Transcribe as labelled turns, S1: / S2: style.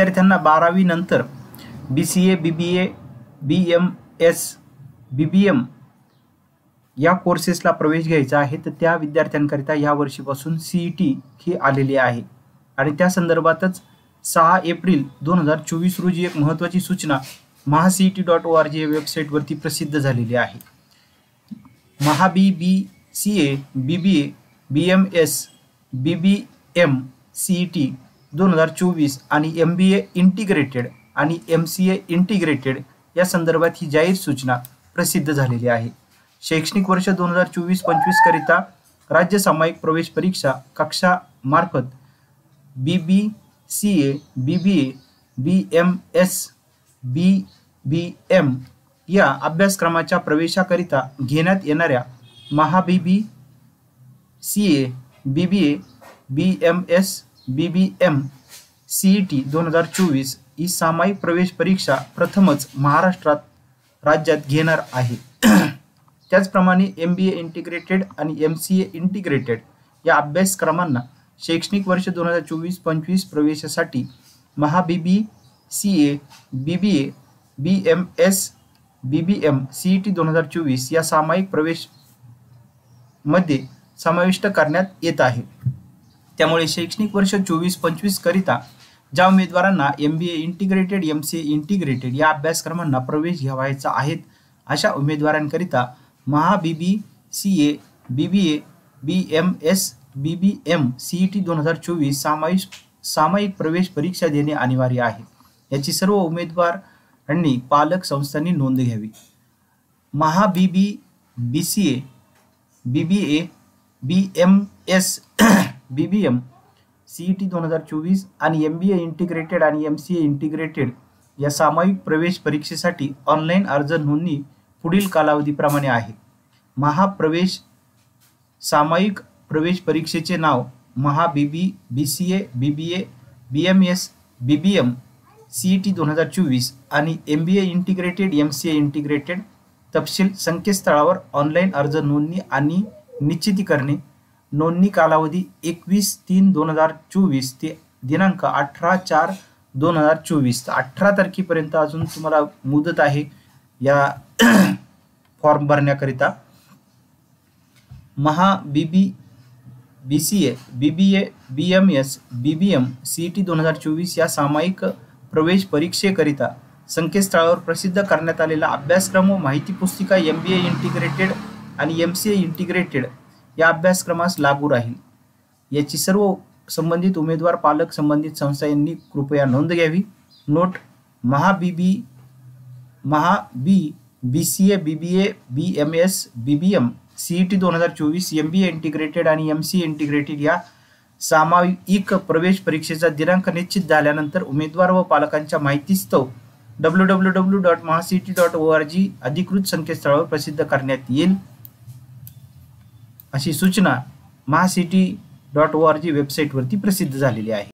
S1: विद्यार्थ्यांना 12वी नंतर BCA, BBA, BMS, BBM या कोर्सेसला प्रवेश घ्यायचा आहे, तर त्या विद्यार्थ्यांकरिता या वर्षीपासून CET ही आलेली आहे आणि त्या संदर्भातच 6 एप्रिल 2024 रोजी एक महत्त्वाची सूचना mahaCET.org या वेबसाईटवरती प्रसिद्ध झालेली आहे. BCA, BBA, BMS, BBM CET 2024 आणि MBA इंटिग्रेटेड आणि MCA इंटिग्रेटेड या संदर्भात ही जाहीर सूचना प्रसिद्ध झालेली आहे. शैक्षणिक वर्ष 2024-25 करिता राज्य सामायिक प्रवेश परीक्षा कक्षा मार्फत BCA, BBA, BMS, BBM या अभ्यासक्रमाच्या प्रवेशाकरिता घेण्यात येणाऱ्या BCA, BBA, BMS, BBM CET 2024 ही सामायिक प्रवेश परीक्षा प्रथमच महाराष्ट्रात राज्यात घेणार आहे. त्याचप्रमाणे MBA इंटिग्रेटेड आणि MCA इंटिग्रेटेड या अभ्यासक्रमांना शैक्षणिक वर्ष 2024-25 प्रवेशासाठी BCA, BBA, BMS, BBM CET 2024 या सामायिक प्रवेश मध्ये समाविष्ट करण्यात येत आहे. त्यामुळे शैक्षणिक वर्ष 24-25 करिता ज्या उमेदवारांना MBA इंटिग्रेटेड, MCA इंटिग्रेटेड या अभ्यासक्रमांना प्रवेश घ्यावायचा आहे अशा उमेदवारांकरिता BCA, BBA, BMS, BBM CET 2024 सामायिक प्रवेश परीक्षा देणे अनिवार्य आहे. याची सर्व उमेदवारांनी पालक संस्थांनी नोंद घ्यावी. BCA, BBA, BMS, BBM CET 2024 आणि MBA इंटिग्रेटेड आणि MCA इंटिग्रेटेड या सामायिक प्रवेश परीक्षेसाठी ऑनलाईन अर्ज नोंदणी पुढील कालावधीप्रमाणे आहे. सामायिक प्रवेश परीक्षेचे नाव BCA, BBA, BMS, BBM CET 2024 आणि MBA इंटिग्रेटेड, MCA इंटिग्रेटेड तपशील संकेतस्थळावर ऑनलाईन अर्ज नोंदणी आणि निश्चितीकरणे. नोंदणी कालावधी 21/3/2024 ते दिनांक 18/4/2024. 18 तारखेपर्यंत अजून तुम्हाला मुदत आहे या form भरण्याकरिता. BCA, BBA, BMS, BBM CET 2024 या सामायिक प्रवेश परीक्षेकरिता संकेतस्थळावर प्रसिद्ध करण्यात आलेला अभ्यासक्रम व माहिती पुस्तिका MBA इंटिग्रेटेड आणि MCA इंटिग्रेटेड या अभ्यासक्रमास लागू राहील. याची सर्व संबंधित उमेदवार, पालक, संबंधित संस्था यांनी कृपया नोंद घ्यावी. Note: BCA, BBA, BMS, BBM CET 2024 MBA integrated आणि MCA इंटिग्रेटेड या सामायिक प्रवेश परीक्षेचा दिनांक निश्चित झाल्यानंतर उमेदवार व पालकांच्या माहितीस्तव www.mahaCET.org अधिकृत संकेतस्थळावर प्रसिद्ध करण्यात येईल अशी सूचना mahaCET.org वेबसाईटवरती प्रसिद्ध झालेली आहे.